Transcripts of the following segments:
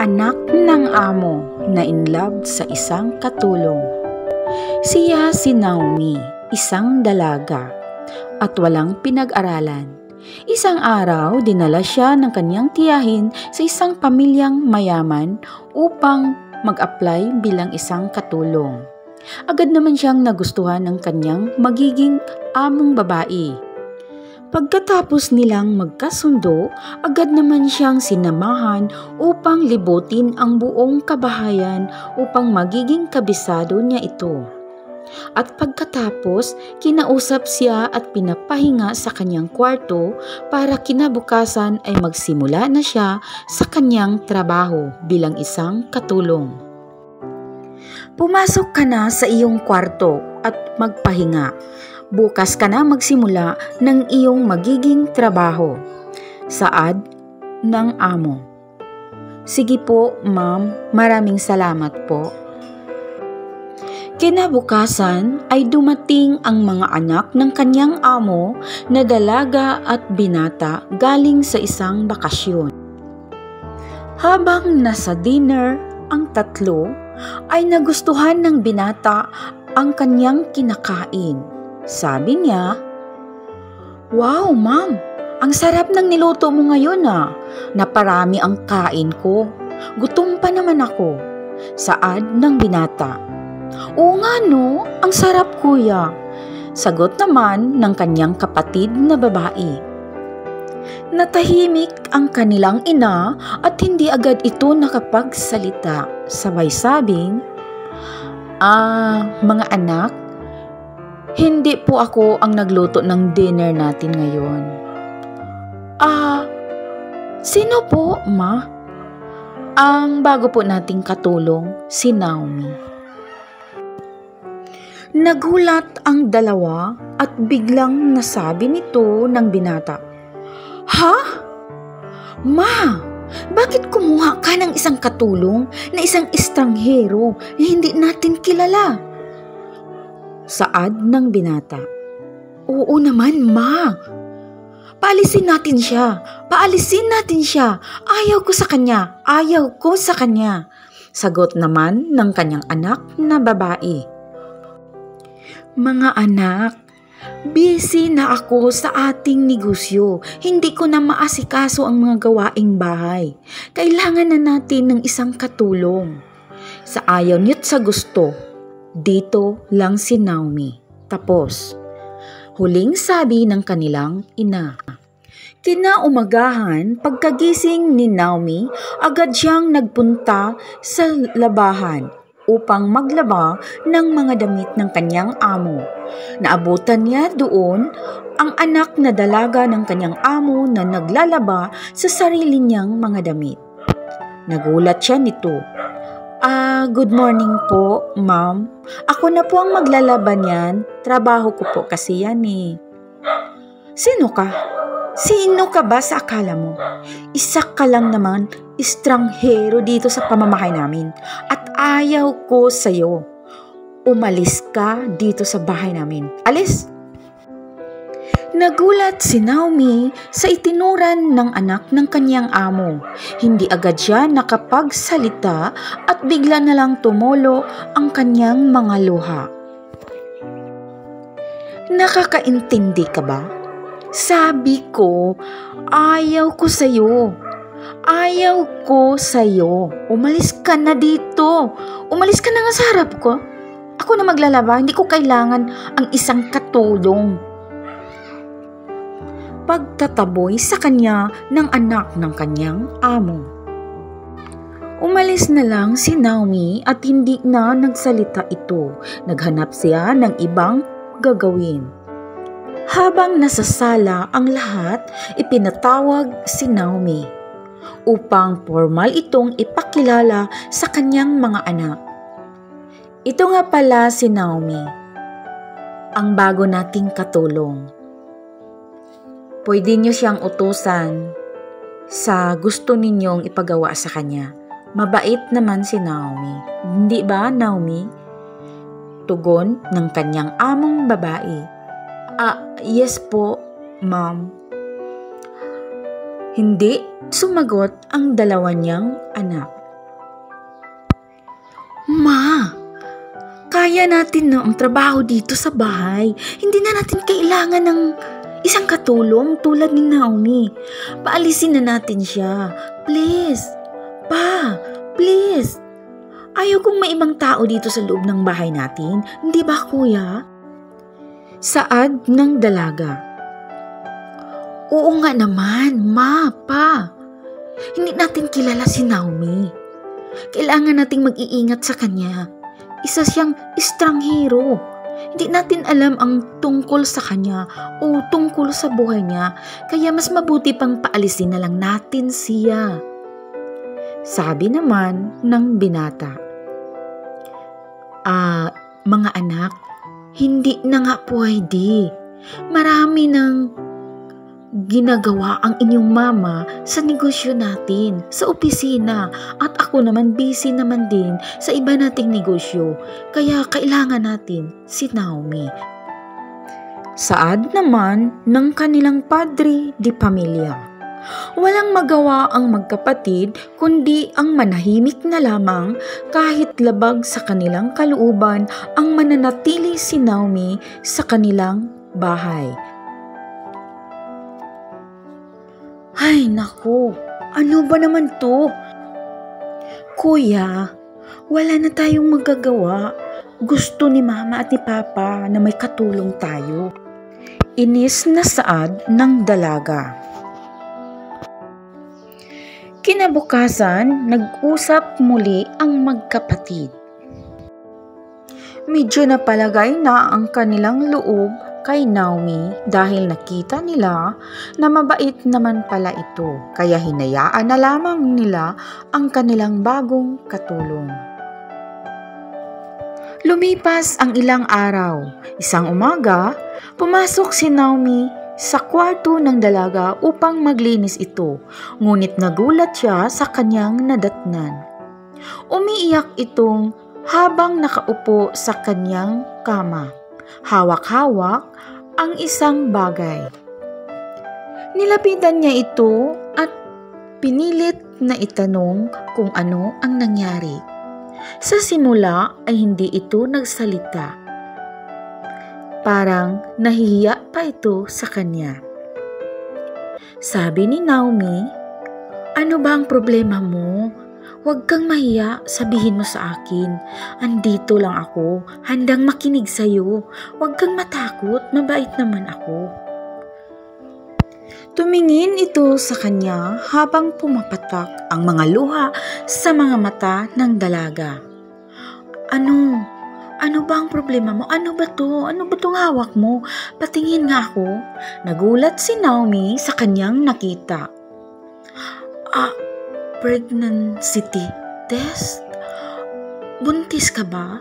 Anak ng amo na in love sa isang katulong. Siya si Naomi, isang dalaga at walang pinag-aralan. Isang araw, dinala siya ng kanyang tiyahin sa isang pamilyang mayaman upang mag-apply bilang isang katulong. Agad naman siyang nagustuhan ng kanyang magiging among babae. Pagkatapos nilang magkasundo, agad naman siyang sinamahan upang libutin ang buong kabahayan upang magiging kabisado niya ito. At pagkatapos, kinausap siya at pinapahinga sa kanyang kwarto para kinabukasan ay magsimula na siya sa kanyang trabaho bilang isang katulong. Pumasok ka na sa iyong kwarto at magpahinga. Bukas ka na magsimula ng iyong magiging trabaho. Saad ng amo. Sige po, ma'am. Maraming salamat po. Kinabukasan ay dumating ang mga anak ng kanyang amo na dalaga at binata galing sa isang bakasyon. Habang nasa dinner ang tatlo, ay nagustuhan ng binata ang kanyang kinakain. Sabi niya, "Wow, ma'am, ang sarap ng niluto mo ngayon ah. Naparami ang kain ko. Gutom pa naman ako." Saad ng binata. "Oo nga no, ang sarap kuya." Sagot naman ng kanyang kapatid na babae. Natahimik ang kanilang ina at hindi agad ito nakapagsalita. Sabay sabing, Mga anak, hindi po ako ang nagluto ng dinner natin ngayon." Sino po, ma?" "Ang bago po nating katulong, si Naomi." Nagulat ang dalawa at biglang nasabi nito ng binata, "Ha? Ma, bakit kumuha ka ng isang katulong na isang estranghero na hindi natin kilala?" Saad ng binata. "Oo naman, ma. Paalisin natin siya. Paalisin natin siya. Ayaw ko sa kanya. Ayaw ko sa kanya." Sagot naman ng kanyang anak na babae. "Mga anak, busy na ako sa ating negosyo. Hindi ko na maasikaso ang mga gawaing bahay. Kailangan na natin ng isang katulong." Sa ayaw niya't sa gusto, dito lang si Naomi. Tapos, huling sabi ng kanilang ina. Kinaumagahan, pagkagising ni Naomi, agad siyang nagpunta sa labahan upang maglaba ng mga damit ng kanyang amo. Naabutan niya doon ang anak na dalaga ng kanyang amo na naglalaba sa sarili niyang mga damit. Nagulat siya nito. Good morning po, ma'am. Ako na po ang maglalaba niyan. Trabaho ko po kasi yan eh." "Sino ka? Sino ka ba sa akala mo? Isa ka lang naman estranghero dito sa pamamahay namin at ayaw ko sa'yo. Umalis ka dito sa bahay namin. Alis!" Nagulat si Naomi sa itinuran ng anak ng kanyang amo. Hindi agad siya nakapagsalita at bigla na lang tumulo ang kanyang mga luha. "Nakakaintindi ka ba? Sabi ko, ayaw ko sa'yo. Ayaw ko sa'yo. Umalis ka na dito. Umalis ka na nga sa harap ko. Ako na maglalaba. Hindi ko kailangan ang isang katulong." Pagtataboy sa kanya ng anak ng kanyang amo. Umalis na lang si Naomi at hindi na nagsalita ito. Naghanap siya ng ibang gagawin. Habang nasa sala ang lahat, ipinatawag si Naomi upang formal itong ipakilala sa kanyang mga anak. "Ito nga pala si Naomi, ang bago nating katulong. Pwede niyo siyang utusan sa gusto ninyong ipagawa sa kanya. Mabait naman si Naomi. Hindi ba, Naomi?" Tugon ng kanyang among babae. Yes po, ma'am." Hindi sumagot ang dalawa niyang anak. Ma, kaya natin ang trabaho dito sa bahay. Hindi na natin kailangan ng isang katulong tulad ni Naomi. Paalisin na natin siya. Please. Pa, please. Ayaw kong may ibang tao dito sa loob ng bahay natin. Hindi ba, kuya? Saad ng dalaga. Oo nga naman, ma, pa. Hindi natin kilala si Naomi. Kailangan nating mag-iingat sa kanya. Isa siyang estranghero. Hindi natin alam ang tungkol sa kanya o tungkol sa buhay niya. Kaya mas mabuti pang paalisin na lang natin siya. Sabi naman ng binata. Mga anak, hindi na nga pwede. Marami ng ginagawa ang inyong mama sa negosyo natin, sa opisina, at ako naman busy naman din sa iba nating negosyo, kaya kailangan natin si Naomi. Saad naman ng kanilang padre di pamilya. Walang magawa ang magkapatid kundi ang manahimik na lamang kahit labag sa kanilang kalooban ang mananatili si Naomi sa kanilang bahay. Ay naku, ano ba naman to? Kuya, wala na tayong magagawa. Gusto ni mama at ni papa na may katulong tayo. Inis na saad ng dalaga. Kinabukasan, nag-usap muli ang magkapatid. Medyo napalagay na ang kanilang loob kay Naomi dahil nakita nila na mabait naman pala ito, kaya hinayaan na lamang nila ang kanilang bagong katulong. Lumipas ang ilang araw. Isang umaga, pumasok si Naomi sa kwarto ng dalaga upang maglinis ito, ngunit nagulat siya sa kanyang nadatnan. Umiiyak itong habang nakaupo sa kanyang kama. Hawak-hawak ang isang bagay. Nilapitan niya ito at pinilit na itanong kung ano ang nangyari. Sa simula ay hindi ito nagsalita. Parang nahihiya pa ito sa kanya. Sabi ni Naomi, "Ano ba ang problema mo? Huwag kang mahiya, sabihin mo sa akin. Andito lang ako, handang makinig sa'yo. Huwag kang matakot, mabait naman ako." Tumingin ito sa kanya habang pumapatak ang mga luha sa mga mata ng dalaga. Ano ba ang problema mo? Ano ba to? Ano ba tong hawak mo? Patingin nga ako. Nagulat si Naomi sa kanyang nakita. Pregnancy test? Buntis ka ba?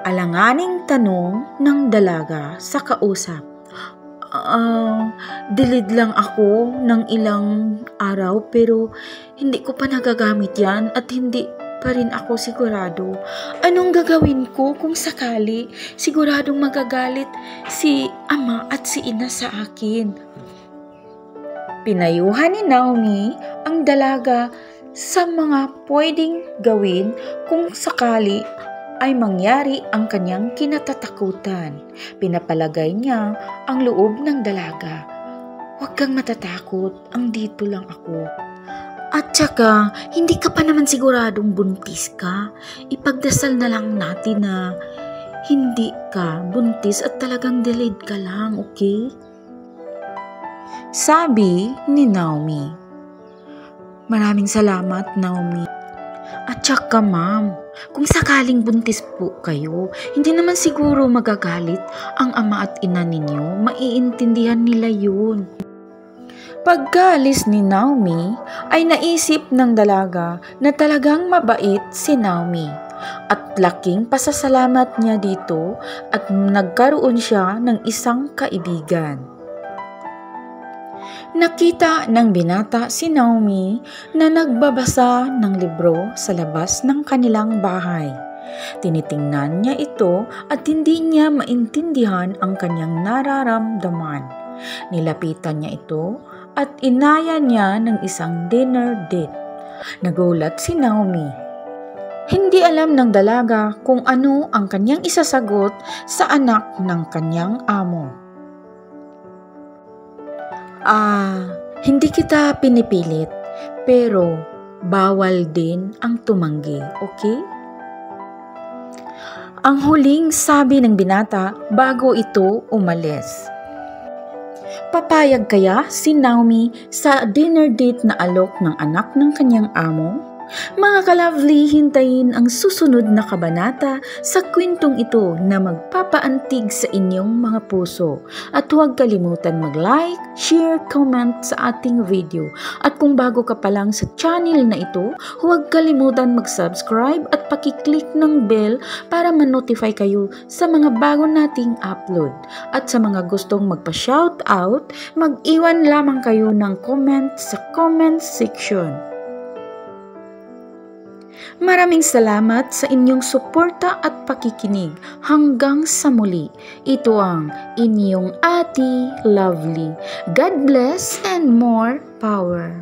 Alanganing tanong ng dalaga sa kausap. Delayed lang ako ng ilang araw pero hindi ko pa nagagamit yan at hindi pa rin ako sigurado. Anong gagawin ko kung sakali? Siguradong magagalit si ama at si ina sa akin. Pinayuhan ni Naomi ang dalaga sa mga pwedeng gawin kung sakali ay mangyari ang kanyang kinatatakutan. Pinapalagay niya ang loob ng dalaga. Huwag kang matatakot, andito lang ako. At saka, hindi ka pa naman siguradong buntis ka. Ipagdasal na lang natin na hindi ka buntis at talagang delayed ka lang, okay? Sabi ni Naomi. Maraming salamat, Naomi. At saka, ma'am, kung sakaling buntis po kayo, hindi naman siguro magagalit ang ama at ina ninyo. Maiintindihan nila yun. Pagkaalis ni Naomi, ay naisip ng dalaga na talagang mabait si Naomi. At laking pasasalamat niya dito at nagkaroon siya ng isang kaibigan. Nakita ng binata si Naomi na nagbabasa ng libro sa labas ng kanilang bahay. Tinitingnan niya ito at hindi niya maintindihan ang kanyang nararamdaman. Nilapitan niya ito at inaya niya ng isang dinner date. Nagulat si Naomi. Hindi alam ng dalaga kung ano ang kanyang isasagot sa anak ng kanyang amo. Hindi kita pinipilit, pero bawal din ang tumanggi, okay? Ang huling sabi ng binata bago ito umalis. Papayag kaya si Naomi sa dinner date na alok ng anak ng kanyang amo? Mga ka-lovely, hintayin ang susunod na kabanata sa kwentong ito na magpapaantig sa inyong mga puso. At huwag kalimutan mag-like, share, comment sa ating video. At kung bago ka pa lang sa channel na ito, huwag kalimutan mag-subscribe at pakiclick ng bell para ma-notify kayo sa mga bago nating upload. At sa mga gustong magpa-shoutout, mag-iwan lamang kayo ng comment sa comment section. Maraming salamat sa inyong suporta at pakikinig. Hanggang sa muli, ito ang inyong Ate Lovely. God bless and more power.